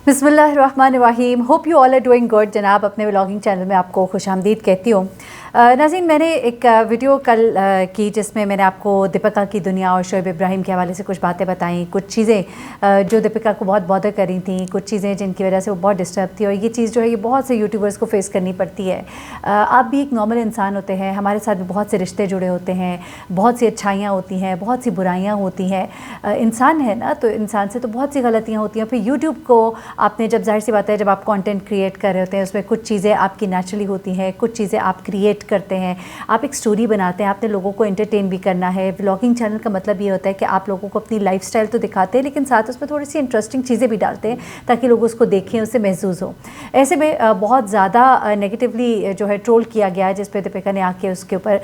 बिस्मिल्लाहिर्रहमानिर्रहीम। Hope you all are doing good. जनाब, अपने व्लॉगिंग चैनल में आपको खुशामदीद कहती हूँ। नाज़रीन, मैंने एक वीडियो कल की जिसमें मैंने आपको दीपिका की दुनिया और शोएब इब्राहिम के हवाले से कुछ बातें बताई, कुछ चीज़ें जो दीपिका को बहुत बॉदर कर रही थी, कुछ चीज़ें जिनकी वजह से वो बहुत डिस्टर्ब थी। और ये चीज़ जो है ये बहुत से यूट्यूबर्स को फेस करनी पड़ती है। आप भी एक नॉर्मल इंसान होते हैं, हमारे साथ भी बहुत से रिश्ते जुड़े होते हैं, बहुत सी अच्छाइयाँ होती हैं, बहुत सी बुराइयाँ होती हैं। इंसान है ना, तो इंसान से तो बहुत सी गलतियाँ होती हैं। फिर यूट्यूब को आपने जब, जाहिर सी बात है, जब आप कंटेंट क्रिएट कर रहे होते हैं उसमें कुछ चीज़ें आपकी नेचुरली होती हैं, कुछ चीज़ें आप क्रिएट करते हैं, आप एक स्टोरी बनाते हैं, आपने लोगों को एंटरटेन भी करना है। व्लॉगिंग चैनल का मतलब ये होता है कि आप लोगों को अपनी लाइफस्टाइल तो दिखाते हैं लेकिन साथ उसमें थोड़ी सी इंटरेस्टिंग चीज़ें भी डालते हैं ताकि लोग उसको देखें, उससे महसूस हो। ऐसे में बहुत ज़्यादा नेगेटिवली जो है ट्रोल किया गया है, जिस पर दीपिका ने आके उसके ऊपर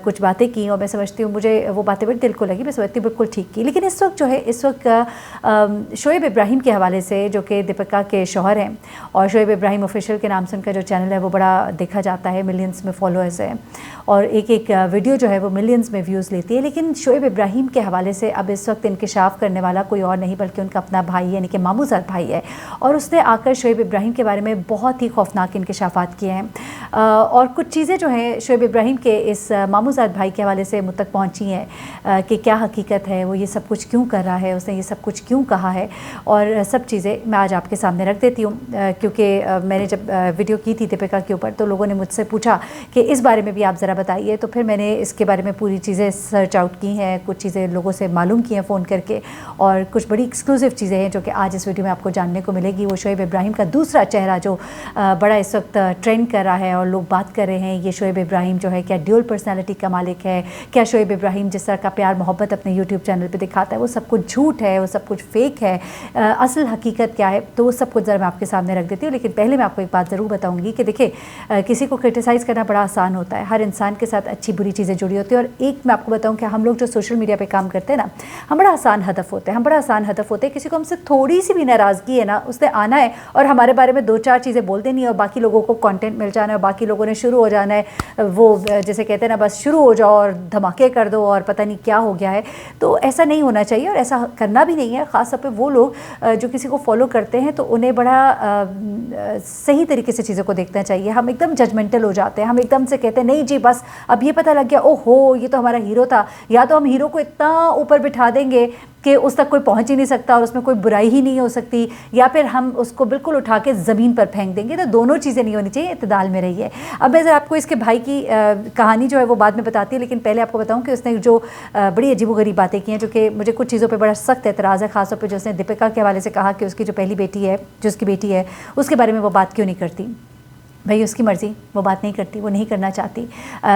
कुछ बातें की और मैं समझती हूँ, मुझे वो बातें बड़ी दिल को लगी, मैं समझती हूँ बिल्कुल ठीक की। लेकिन इस वक्त जो है, इस वक्त शोएब इब्राहिम के हवाले से, जो कि दीपिका के शौहर हैं, और शोएब इब्राहिम ऑफिशियल के नाम से उनका जो चैनल है वो बड़ा देखा जाता है, मिलियंस में फॉलोअर्स हैं और एक एक वीडियो जो है वो मिलियंस में व्यूज़ लेती है। लेकिन शोएब इब्राहिम के हवाले से अब इस वक्त इंकशाफ करने वाला कोई और नहीं बल्कि उनका अपना भाई यानी कि मामूज़ाद भाई है, और उसने आकर शोएब इब्राहिम के बारे में बहुत ही खौफनाक इंकशाफात किए हैं। और कुछ चीज़ें जो हैं शोएब इब्राहिम के इस मामूज़ाद भाई के हवाले से मुझ तक पहुँची हैं कि क्या हकीकत है, वो ये सब कुछ क्यों कर रहा है, उसने ये सब कुछ क्यों कहा है, और सब चीज़ें मैं आज आपके सामने रख देती हूँ। क्योंकि मैंने जब वीडियो की थी दीपिका के ऊपर तो लोगों ने मुझसे पूछा कि इस बारे में भी आप ज़रा बताइए, तो फिर मैंने इसके बारे में पूरी चीज़ें सर्च आउट की हैं, कुछ चीज़ें लोगों से मालूम की हैं फ़ोन करके, और कुछ बड़ी एक्सक्लूसिव चीज़ें हैं जो कि आज इस वीडियो में आपको जानने को मिलेगी। वो शोएब इब्राहिम का दूसरा चेहरा जो बड़ा इस वक्त ट्रेंड कर रहा है और लोग बात कर रहे हैं, ये शोएब इब्राहिम जो है क्या ड्यूल पर्सनैलिटी का मालिक है, क्या शोएब इब्राहिम जिस तरह का प्यार मोहब्बत अपने यूट्यूब चैनल पर दिखाता है वो सब कुछ झूठ है, वो सब कुछ फेक है, असल हकीकत क्या है, तो वो सब कुछ ज़रा मैं आपके सामने रख देती हूँ। लेकिन पहले मैं आपको एक बात ज़रूर बताऊँगी कि देखिए, किसी को क्रिटिसाइज़ करना बड़ा आसान होता है, हर इंसान के साथ अच्छी बुरी चीज़ें जुड़ी होती है। और एक मैं आपको बताऊँ कि हम लोग जो सोशल मीडिया पे काम करते हैं ना, हम बड़ा आसान हदफ होते हैं, हम बड़ा आसान हदफ होते हैं। किसी को हमसे थोड़ी सी भी नाराज़गी है ना, उसने आना है और हमारे बारे में दो चार चीज़ें बोल देनी है और बाकी लोगों को कंटेंट मिल जाना है और बाकी लोगों ने शुरू हो जाना है, वो जैसे कहते हैं ना, बस शुरू हो जाओ और धमाके कर दो और पता नहीं क्या हो गया है। तो ऐसा नहीं होना चाहिए और ऐसा करना भी नहीं है। ख़ास तौर पर वो लोग जो किसी को फॉलो करते हैं तो उन्हें बड़ा सही तरीके से चीज़ों को देखना चाहिए। हम एकदम जजमेंटल हो जाते हैं, हम एकदम से कहते हैं नहीं जी बस अब ये पता लग गया, ओहो ये तो हमारा हीरो था, या तो हम हीरो को इतना ऊपर बिठा देंगे कि उस तक कोई पहुंच ही नहीं सकता और उसमें कोई बुराई ही नहीं हो सकती, या फिर हम उसको बिल्कुल उठा के ज़मीन पर फेंक देंगे। तो दोनों चीज़ें नहीं होनी चाहिए, इत्तेदाल में रहिए। अब मैं ज़रा आपको इसके भाई की कहानी जो है वो बाद में बताती है, लेकिन पहले आपको बताऊं कि उसने जो बड़ी अजीबोगरीब बातें की हैं, जो कि मुझे कुछ चीज़ों पर बड़ा सख्त एतराज़ है। ख़ासतौर पर जो उसने दीपिका के हवाले से कहा कि उसकी जो पहली बेटी है, जो उसकी बेटी है, उसके बारे में वो बात क्यों नहीं करती। भाई उसकी मर्ज़ी, वो बात नहीं करती, वो नहीं करना चाहती।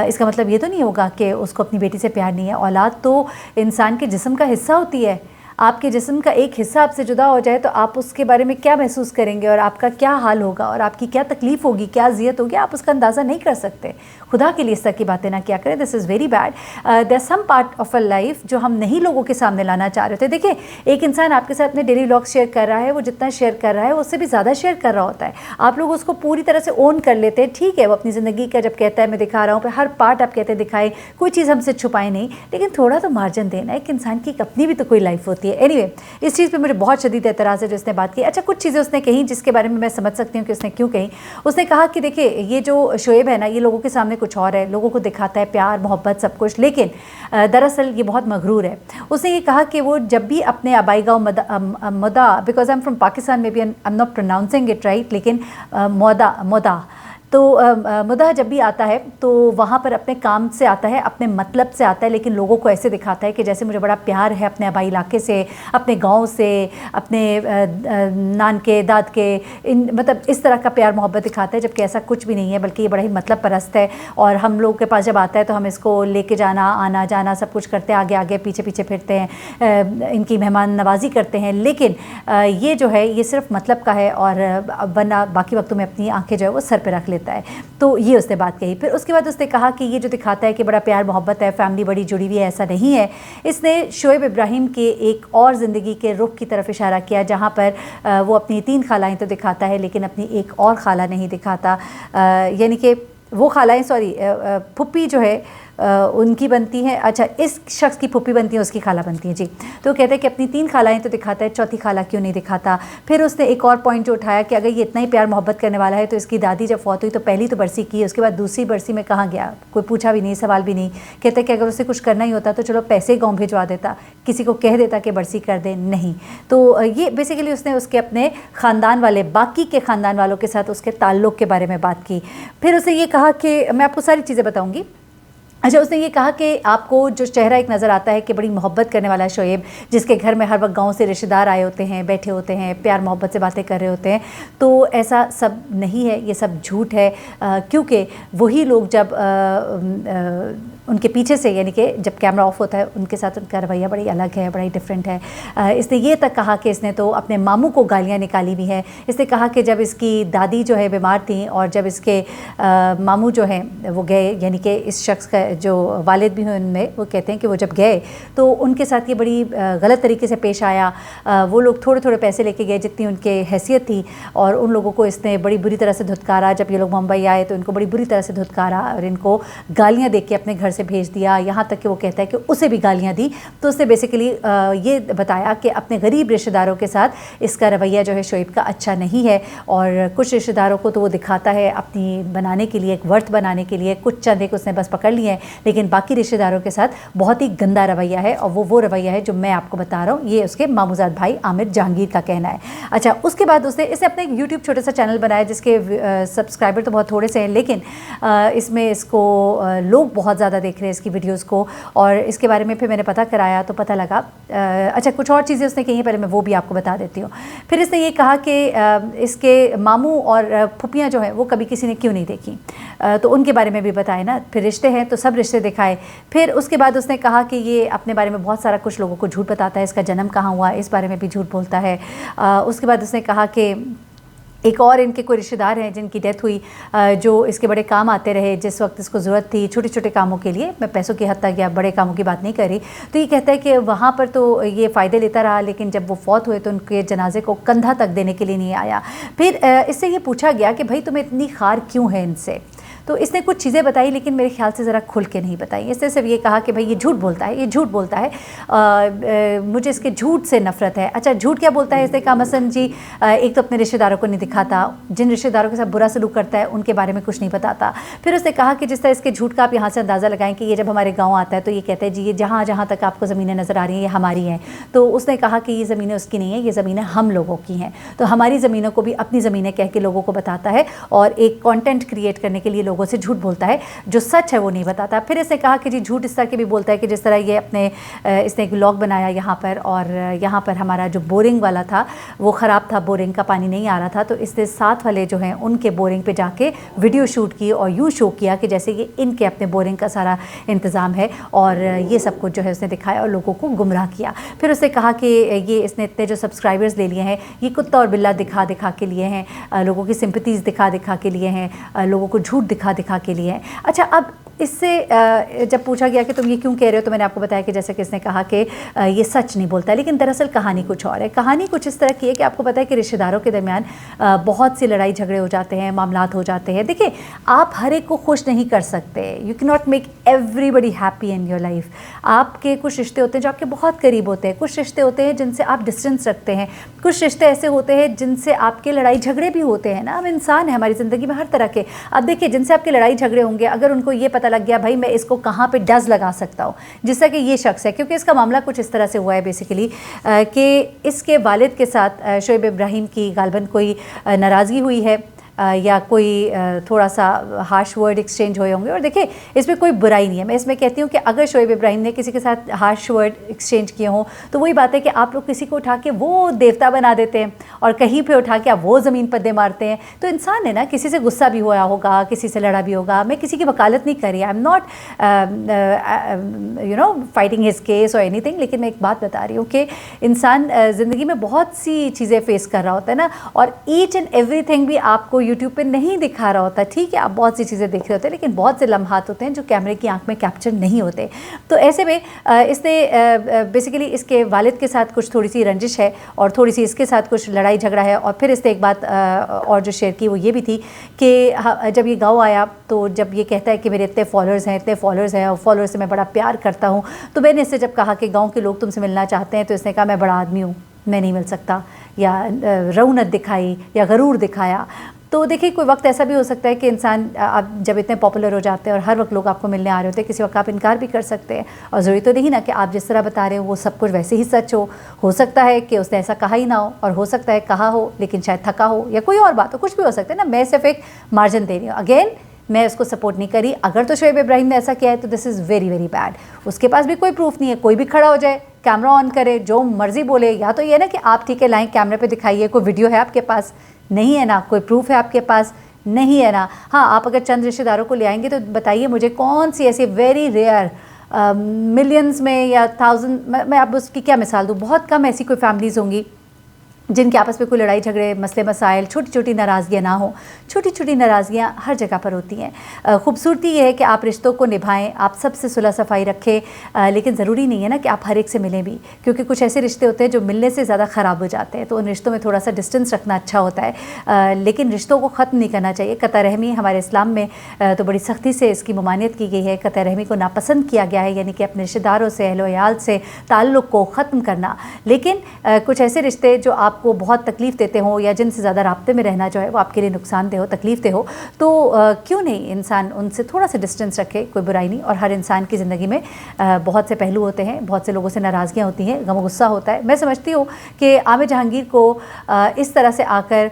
इसका मतलब ये तो नहीं होगा कि उसको अपनी बेटी से प्यार नहीं है। औलाद तो इंसान के जिस्म का हिस्सा होती है। आपके जिस्म का एक हिस्सा आपसे जुदा हो जाए तो आप उसके बारे में क्या महसूस करेंगे और आपका क्या हाल होगा और आपकी क्या तकलीफ़ होगी, क्या अज़ियत होगी, आप उसका अंदाज़ा नहीं कर सकते। खुदा के लिए इस तरह की बातें ना किया करें, this is very bad. There some part of a life जो हम नहीं लोगों के सामने लाना चाह रहे थे। देखिए, एक इंसान आपके साथ अपने डेली व्लॉग्स शेयर कर रहा है, वो जितना शेयर कर रहा है उससे भी ज़्यादा शेयर कर रहा होता है। आप लोग उसको पूरी तरह से ओन कर लेते हैं। ठीक है, वो अपनी ज़िंदगी का जब कहता है मैं दिखा रहा हूँ, फिर हर पार्ट आप कहते हैं दिखाएं, कोई चीज़ हमसे छुपाएं नहीं, लेकिन थोड़ा तो मार्जिन देना। एक इंसान की अपनी भी तो कोई लाइफ होती है। एनीवे, इस चीज़ पे मुझे बहुत शदीद एतराज़ है जो उसने बात की। अच्छा, कुछ चीज़ें उसने कही जिसके बारे में मैं समझ सकती हूँ कि उसने क्यों कही। उसने कहा कि देखिए, ये जो शोएब है ना, ये लोगों के सामने कुछ और है, लोगों को दिखाता है प्यार मोहब्बत सब कुछ, लेकिन दरअसल ये बहुत मगरूर है। उसने ये कहा कि वो जब भी अपने आबाई गाँव Mada, because I am from Pakistan, maybe I am not pronouncing it right, लेकिन मोदा तो मुदा जब भी आता है तो वहाँ पर अपने काम से आता है, अपने मतलब से आता है, लेकिन लोगों को ऐसे दिखाता है कि जैसे मुझे बड़ा प्यार है अपने आबाई इलाके से, अपने गांव से, अपने नान के दाद के, मतलब इस तरह का प्यार मोहब्बत दिखाता है, जबकि ऐसा कुछ भी नहीं है, बल्कि ये बड़ा ही मतलब परस्त है। और हम लोग के पास जब आता है तो हम इसको लेके जाना आना जाना सब कुछ करते हैं, आगे आगे पीछे पीछे फिरते हैं, इनकी मेहमान नवाजी करते हैं। लेकिन ये जो है ये सिर्फ मतलब का है, और वरना बाकी वक्तों में अपनी आँखें जो है वो सर पर रख लेता है। तो ये उसने बात कही। फिर उसके बाद उसने कहा कि ये जो दिखाता है कि बड़ा प्यार मोहब्बत है, फैमिली बड़ी जुड़ी हुई है, ऐसा नहीं है। इसने शोएब इब्राहिम के एक और ज़िंदगी के रुख की तरफ इशारा किया, जहाँ पर वो अपनी 3 खालाएँ तो दिखाता है लेकिन अपनी एक और खाला नहीं दिखाता। यानी कि वो खालाएँ, सॉरी फुप्पी जो है ان کی بنتی ہیں، اچھا اس شخص کی پھوپھی بنتی ہے، اس کی خالہ بنتی ہیں جی. تو وہ کہتا ہے کہ اپنی 3 خالائیں تو دکھاتا ہے، چوتھی خالہ کیوں نہیں دکھاتا. پھر اس نے ایک اور پوائنٹ جو اٹھایا کہ اگر یہ اتنا ہی پیار محبت کرنے والا ہے تو اس کی دادی جب فوت ہوئی تو پہلی تو برسی کی، اس کے بعد دوسری برسی میں کہاں گیا، کوئی پوچھا بھی نہیں، سوال بھی نہیں. کہتے کہ اگر اسے کچھ کرنا ہی ہوتا تو چلو پیسے گاؤں بھجوا دیتا، کسی کو کہہ دیتا کہ برسی کر دے، نہیں. تو یہ بیسیکلی اس نے اس کے اپنے خاندان والے، باقی کے خاندان والوں کے ساتھ اس کے تعلق کے بارے میں بات کی. پھر اسے یہ کہا کہ میں آپ کو ساری چیزیں بتاؤں گی. اچھا اس نے یہ کہا کہ آپ کو جو چہرہ ایک نظر آتا ہے کہ بڑی محبت کرنے والا شعیب، جس کے گھر میں ہر وقت گاؤں سے رشتہ دار آئے ہوتے ہیں، بیٹھے ہوتے ہیں، پیار محبت سے باتیں کر رہے ہوتے ہیں، تو ایسا سب نہیں ہے، یہ سب جھوٹ ہے. کیونکہ وہی لوگ جب ان کے پیچھے سے، یعنی کہ جب کیمرہ آف ہوتا ہے ان کے ساتھ ان کا رویہ بڑی الگ ہے، بڑی ڈفرینٹ ہے. اس نے یہ تک کہا کہ اس نے تو اپنے ماموں کو گالیاں نکالی بھی ہیں. اس نے کہا کہ جب اس کی دادی جو ہے بیمار تھیں اور جب اس کے ماموں جو ہیں وہ گئے، یعنی کہ اس شخص کا جو والد بھی ہیں ان میں، وہ کہتے ہیں کہ وہ جب گئے تو ان کے ساتھ یہ بڑی غلط طریقے سے پیش آیا. وہ لوگ تھوڑے تھوڑے پیسے لے کے گئے جتنی ان کے حیثیت تھی، اور ان لوگوں کو اس نے بڑی بری طرح سے دھتکارا. جب یہ لوگ ممبئی آئے تو ان کو بڑی بری طرح سے دھتکارا اور ان کو گالیاں دے کے اپنے گھر سے بھیج دیا، یہاں تک کہ وہ کہتا ہے کہ اسے بھی گالیاں دی. تو اس نے بیسیکلی یہ بتایا کہ اپنے غریب رشتہ داروں کے ساتھ اس کا رویہ جو ہے شعیب کا اچھا نہیں ہے، اور کچھ رشتہ داروں کو تو وہ دکھاتا ہے اپنی بنانے کے لیے، ایک ورتھ بنانے کے لیے، کچھ چند ایک اس نے بس پکڑ لیے ہیں، لیکن باقی رشتہ داروں کے ساتھ بہت ہی گندا رویہ ہے، اور وہ رویہ ہے جو میں آپ کو بتا رہا ہوں. یہ اس کے ماموزاد بھائی عامر جہانگیر کا کہنا ہے. اچھا اس کے بعد اس نے اپنے ایک یوٹیوب چھوٹا سا چینل بنایا جس کے سبسکرائبر تو بہت تھوڑے سے ہیں، لیکن اس میں اس کو لوگ بہت زیادہ دیکھ رہے ہیں اس کی ویڈیوز کو. اور اس کے بارے میں پھر میں نے پتہ کرایا تو پتہ لگا اچھا کچھ اور چیزیں اس نے کہی ہیں، پہلے میں وہ بھی آپ کو بتا دیتی ہوں. پھر اس نے یہ کہا کہ اس کے ماموں اور پھوپھیاں جو ہیں وہ کبھی کسی نے کیوں نہیں دیکھی، تو ان کے بارے میں بھی بتائے نا. پھر رشتے ہیں تو سب رشتے دکھائے. پھر اس کے بعد اس نے کہا کہ یہ اپنے بارے میں بہت سارا کچھ لوگوں کو جھوٹ بتاتا ہے، اس کا جنم کہاں ہوا اس بارے میں بھی جھوٹ بولتا ہے. اس کے بعد اس نے کہا کہ ایک اور ان کے کوئی رشتہ دار ہیں جن کی ڈیتھ ہوئی، جو اس کے بڑے کام آتے رہے جس وقت اس کو ضرورت تھی چھوٹے چھوٹے کاموں کے لیے، میں پیسوں کی حد تک یا بڑے کاموں کی بات نہیں کر رہی. تو یہ کہتا ہے کہ وہاں پر تو یہ فائدے لیتا رہا، لیکن جب وہ فوت ہوئے تو ان کے جنازے کو کندھا تک دینے کے لیے نہیں آیا. پھر اس سے یہ پوچھا گیا کہ بھائی تمہیں اتنی خار کیوں ہے ان سے، تو اس نے کچھ چیزیں بتائی لیکن میرے خیال سے ذرا کھل کے نہیں بتائی. اس نے صرف یہ کہا کہ بھائی یہ جھوٹ بولتا ہے، یہ جھوٹ بولتا ہے، مجھے اس کے جھوٹ سے نفرت ہے. اچھا جھوٹ کیا بولتا ہے؟ اس نے کہا مثلاً جی ایک تو اپنے رشتہ داروں کو نہیں دکھاتا، جن رشتہ داروں کے ساتھ برا سلوک کرتا ہے ان کے بارے میں کچھ نہیں بتاتا. پھر اس نے کہا کہ جس طرح اس کے جھوٹ کا آپ یہاں سے اندازہ لگائیں کہ یہ جب ہمارے گاؤں آتا ہے تو یہ کہتا ہے جی یہ جہاں جہاں تک آپ کو زمینیں نظر آ رہی ہیں یہ ہماری ہیں. تو اس نے کہا کہ یہ زمینیں اس کی نہیں ہیں، یہ زمینیں ہم لوگوں کی ہیں. تو ہماری زمینوں کو بھی اپنی زمینیں کہہ کے لوگوں کو بتاتا ہے، اور ایک کانٹینٹ کریٹ کرنے کے لیے لوگوں سے جھوٹ بولتا ہے، جو سچ ہے وہ نہیں بتاتا. پھر اس نے کہا کہ جی جھوٹ اس طرح کے بھی بولتا ہے کہ جس طرح یہ اپنے اس نے ایک ولاگ بنایا یہاں پر، اور یہاں پر ہمارا جو بورنگ والا تھا وہ خراب تھا، بورنگ کا پانی نہیں آ رہا تھا، تو اس نے ساتھ والے جو ہیں ان کے بورنگ پہ جا کے ویڈیو شوٹ کی اور یوں شو کیا کہ جیسے یہ ان کے اپنے بورنگ کا سارا انتظام ہے، اور یہ سب کچھ جو ہے اس نے دکھایا اور لوگوں کو گمراہ کیا. پھر اس نے کہا کہ یہ اس نے اتنے جو سبسکرائبرز لے لیے ہیں یہ کتا اور بلا دکھا دکھا کے لیے ہیں، لوگوں کی سمپتیز دکھا دکھا کے لیے ہیں، لوگوں کو جھوٹ دکھا دکھا کے لیے ہیں. اچھا اب اس سے جب پوچھا گیا کہ تم یہ کیوں کہہ رہے ہو، تو میں نے آپ کو بتایا کہ جیسے کہ اس نے کہا کہ یہ سچ نہیں بولتا، لیکن دراصل کہانی کچھ اور ہے. کہانی کچھ اس طرح کی ہے کہ آپ کو پتہ ہے کہ رشتہ داروں کے درمیان بہت سی لڑائی جھگڑے ہو جاتے ہیں، معاملات ہو جاتے ہیں. دیکھیں آپ ہر ایک کو خوش نہیں کر سکتے، you can not make everybody happy in your life. آپ کے کچھ رشتے ہوتے ہیں جو آپ کے بہت قریب ہوتے ہیں، کچھ رشتے ہوتے ہیں جن سے آپ ڈسٹینس رکھتے ہیں، کچھ رشتے ایسے ہوتے ہیں جن سے آپ کے لڑائی جھگڑے بھی ہوتے ہیں نا. ہم انسان ہیں، ہماری زندگی میں ہر طرح کے. اب دیکھیں جن سے آپ کے لڑائی جھگڑے ہوں گے، اگر ان کو یہ پتہ لگ گیا بھائی میں اس کو کہاں پہ ڈز لگا سکتا ہوں، جس طرح کہ یہ شخص ہے، کیونکہ اس کا معاملہ کچھ اس طرح سے ہوا ہے بیسیکلی کہ اس کے والد کے ساتھ شعیب ابراہیم کی غالباً کوئی ناراضگی ہوئی ہے، یا کوئی تھوڑا سا ہارش ورڈ ایکسچینج ہوئے ہوں گے. اور دیکھیں اس میں کوئی برائی نہیں ہے، میں اس میں کہتی ہوں کہ اگر شعیب ابراہیم نے کسی کے ساتھ ہارش ورڈ ایکسچینج کیے ہوں تو وہی بات ہے کہ آپ لوگ کسی کو اٹھا کے وہ دیوتا بنا دیتے ہیں اور کہیں پہ اٹھا کے آپ وہ زمین پر دے مارتے ہیں. تو انسان ہے نا، کسی سے غصہ بھی ہوا ہوگا، کسی سے لڑا بھی ہوگا. میں کسی کی وکالت نہیں کر رہی، I am not fighting his case اور اینی تھنگ، لیکن میں ایک بات بتا رہی ہوں کہ انسان زندگی میں بہت سی چیزیں فیس کر رہا ہوتا ہے نا، اور ایچ اینڈ ایوری تھنگ بھی آپ کو यूट्यूब पे नहीं दिखा रहा होता, ठीक है आप बहुत सी चीज़ें देख रहे होते हैं, लेकिन बहुत से लम्हात होते हैं जो कैमरे की आंख में कैप्चर नहीं होते। तो ऐसे में इसने बेसिकली इसके वालिद के साथ कुछ थोड़ी सी रंजिश है और थोड़ी सी इसके साथ कुछ लड़ाई झगड़ा है। और फिर इसने एक बात और जो शेयर की वो ये भी थी कि जब ये गाँव आया तो जब ये कहता है कि मेरे इतने फॉलोअर्स हैं और फॉलोअर्स से मैं बड़ा प्यार करता हूँ, तो मैंने इससे जब कहा कि गाँव के लोग तुमसे मिलना चाहते हैं तो इसने कहा मैं बड़ा आदमी हूँ, मैं नहीं मिल सकता, या रौनक दिखाई या गरूर दिखाया। तो देखिए कोई वक्त ऐसा भी हो सकता है कि इंसान आप जब इतने पॉपुलर हो जाते हैं और हर वक्त लोग आपको मिलने आ रहे होते हैं, किसी वक्त आप इनकार भी कर सकते हैं। और ज़रूरी तो नहीं ना कि आप जिस तरह बता रहे हो वो सब कुछ वैसे ही सच हो सकता है कि उसने ऐसा कहा ही ना हो, और हो सकता है कहा हो लेकिन शायद थका हो या कोई और बात हो, कुछ भी हो सकता है ना। मैं सिर्फ एक मार्जिन दे रही हूँ। अगेन मैं उसको सपोर्ट नहीं करी। अगर तो शोएब इब्राहिम ने ऐसा किया है तो this is very very bad. उसके पास भी कोई प्रूफ नहीं है, कोई भी खड़ा हो जाए, कैमरा ऑन करे, जो मर्जी बोले। या तो ये ना कि आप ठीक है लाएँ कैमरे पे दिखाइए, कोई वीडियो है आपके पास, नहीं है ना, कोई प्रूफ है आपके पास, नहीं है ना। हाँ, आप अगर चंद रिश्तेदारों को ले आएंगे तो बताइए मुझे कौन सी ऐसी वेरी रेयर मिलियंस में या थाउजेंड, मैं अब उसकी क्या मिसाल दूँ, बहुत कम ऐसी कोई फैमिलीज़ होंगी जिनके आपस में कोई लड़ाई झगड़े मसले मसाइल छोटी छोटी नाराज़गियाँ ना हो। छोटी छोटी नाराज़गियाँ हर जगह पर होती हैं। खूबसूरती ये है कि आप रिश्तों को निभाएं, आप सबसे सुलह सफाई रखें, लेकिन ज़रूरी नहीं है ना कि आप हर एक से मिलें भी, क्योंकि कुछ ऐसे रिश्ते होते हैं जो मिलने से ज़्यादा ख़राब हो जाते हैं। तो उन रिश्तों में थोड़ा सा डिस्टेंस रखना अच्छा होता है, लेकिन रिश्तों को ख़त्म नहीं करना चाहिए। कतई रहमी हमारे इस्लाम में तो बड़ी सख्ती से इसकी ममानियत की गई है। कतई रहमी को नापसंद किया गया है, यानी कि अपने रिश्तेदारों से, अहलो अयाल से ताल्लुक़ को ख़त्म करना। लेकिन कुछ ऐसे रिश्ते जो आपको बहुत तकलीफ़ देते हो या जिनसे ज़्यादा राब्ते में रहना जो है वो आपके लिए नुकसानदेह हो, तकलीफ़ दे हो, तो क्यों नहीं इंसान उनसे थोड़ा सा डिस्टेंस रखे, कोई बुराई नहीं। और हर इंसान की ज़िंदगी में बहुत से पहलू होते हैं, बहुत से लोगों से नाराज़गियाँ होती हैं, गम गुस्सा होता है। मैं समझती हूँ कि आमिर जहांगीर को इस तरह से आकर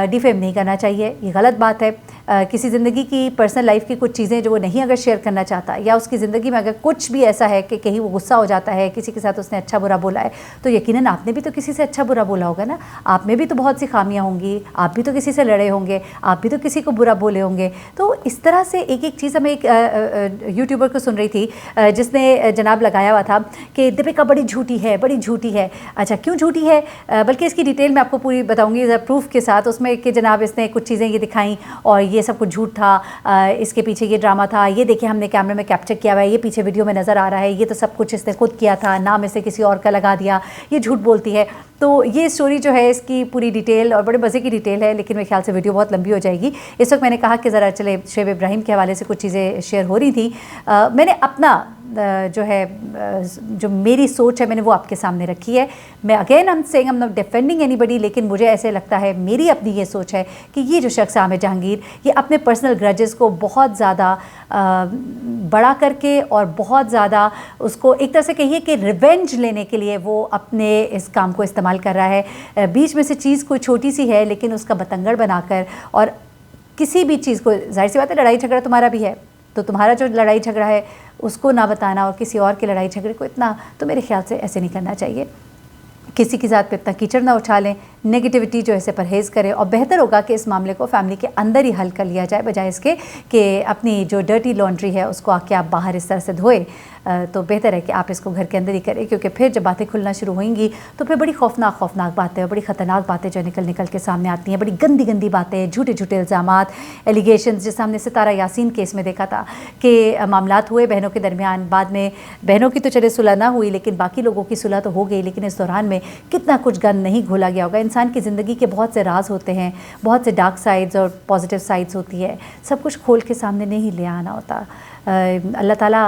डिफेम नहीं करना चाहिए, ये गलत बात है। किसी ज़िंदगी की पर्सनल लाइफ की कुछ चीज़ें जो वो नहीं अगर शेयर करना चाहता, या उसकी ज़िंदगी में अगर कुछ भी ऐसा है कि कहीं वो गुस्सा हो जाता है, किसी के साथ उसने अच्छा बुरा बोला है, तो यकीनन आपने भी तो किसी से अच्छा बुरा बोला होगा ना। आप में भी तो बहुत सी खामियां होंगी, आप भी तो किसी से लड़े होंगे, आप भी तो किसी को बुरा बोले होंगे। तो इस तरह से एक एक चीज़, हमें एक यूट्यूबर को सुन रही थी जिसने जनाब लगाया हुआ था कि दीपिका बड़ी झूठी है, बड़ी झूठी है। अच्छा, क्यों झूठी है? बल्कि इसकी डिटेल मैं आपको पूरी बताऊँगी प्रूफ के साथ, उसमें कि जनाब इसने कुछ चीज़ें ये दिखाई और ये सब कुछ झूठ था, इसके पीछे ये ड्रामा था, ये देखिए हमने कैमरे में कैप्चर किया हुआ है, ये पीछे वीडियो में नज़र आ रहा है, ये तो सब कुछ इसने खुद किया था, नाम इसे किसी और का लगा दिया, ये झूठ बोलती है। तो ये स्टोरी जो है इसकी पूरी डिटेल और बड़े मज़े की डिटेल है, लेकिन मेरे ख्याल से वीडियो बहुत लंबी हो जाएगी। इस वक्त मैंने कहा कि ज़रा चले शोएब इब्राहिम के हवाले से कुछ चीज़ें शेयर हो रही थी। मैंने अपना जो है जो मेरी सोच है मैंने वो आपके सामने रखी है। मैं again I am saying I am not defending anybody, लेकिन मुझे ऐसे लगता है, मेरी अपनी ये सोच है कि ये जो शख्स आमिर जहांगीर, ये अपने पर्सनल ग्रजेस को बहुत ज़्यादा बड़ा करके और बहुत ज़्यादा उसको एक तरह से कहिए कि रिवेंज लेने के लिए वो अपने इस काम को इस्तेमाल कर रहा है। बीच में से चीज़ कोई छोटी सी है लेकिन उसका बतंगड़ बनाकर, और किसी भी चीज़ को, जाहिर सी बात है लड़ाई झगड़ा तुम्हारा भी है, तो तुम्हारा जो लड़ाई झगड़ा है उसको ना बताना और किसी और के लड़ाई झगड़े को इतना, तो मेरे ख्याल से ऐसे नहीं करना चाहिए। किसी की ज़ात पे इतना कीचड़ ना उछालें, नेगेटिविटी जो है इसे परहेज़ करें, और बेहतर होगा कि इस मामले को फैमिली के अंदर ही हल कर लिया जाए, बजाय इसके कि अपनी जो डर्टी लॉन्ड्री है उसको आके आप बाहर इस तरह से धोए। तो बेहतर है कि आप इसको घर के अंदर ही करें, क्योंकि फिर जब बातें खुलना शुरू होंगी तो फिर बड़ी खौफनाक बातें और बड़ी ख़तरनाक बातें जो निकल के सामने आती हैं, बड़ी गंदी बातें, झूठे इल्ज़ामात, एलिगेशंस। जिस हमने सितारा यासीन केस में देखा था कि मामलात हुए बहनों के दरमियान, बाद में बहनों की तो चले सुलह ना हुई लेकिन बाकी लोगों की सुलह तो हो गई, लेकिन इस दौरान में कितना कुछ गंद नहीं घोला गया होगा। इंसान की ज़िंदगी के बहुत से राज होते हैं, बहुत से डार्क साइड्स और पॉजिटिव साइड्स होती है, सब कुछ खोल के सामने नहीं ले आना होता। अल्लाह ताला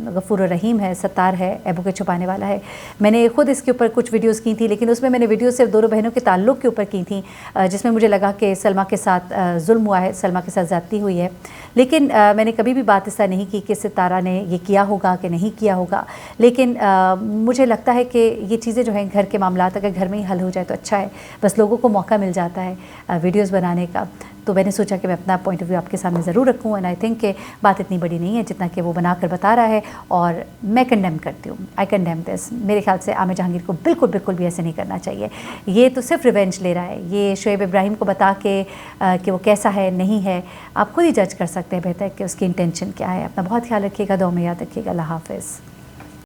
गफ़ूर रहीम है, सत्तार है, ऐबों के छुपाने वाला है। मैंने ख़ुद इसके ऊपर कुछ वीडियोस की थी, लेकिन उसमें मैंने वीडियो सिर्फ दोनों बहनों के ताल्लुक़ के ऊपर की थी, जिसमें मुझे लगा कि सलमा के साथ जुल्म हुआ है, सलमा के साथ ज़्यादती हुई है। लेकिन मैंने कभी भी बात इस तरह नहीं की कि सितारा ने ये किया होगा कि नहीं किया होगा। लेकिन मुझे लगता है कि ये चीज़ें जो हैं घर के मामलात अगर घर में ही हल हो जाए तो अच्छा है, बस लोगों को मौका मिल जाता है वीडियोज़ बनाने का। तो मैंने सोचा कि मैं अपना पॉइंट ऑफ व्यू आपके सामने ज़रूर रखूँ, एंड आई थिंक कि बात इतनी बड़ी नहीं है जितना कि वो बनाकर बता रहा है, और मैं कंडेम करती हूँ, आई कंडेम दिस। मेरे ख्याल से आमिर जहांगीर को बिल्कुल भी ऐसे नहीं करना चाहिए। ये तो सिर्फ रिवेंज ले रहा है, ये शोएब इब्राहिम को बता के कि वो कैसा है नहीं है, आप खुद ही जज कर सकते हैं बेहतर कि उसकी इंटेंशन क्या है। अपना बहुत ख्याल रखिएगा, दुआ में याद रखिएगा। अल्लाह हाफ़िज़।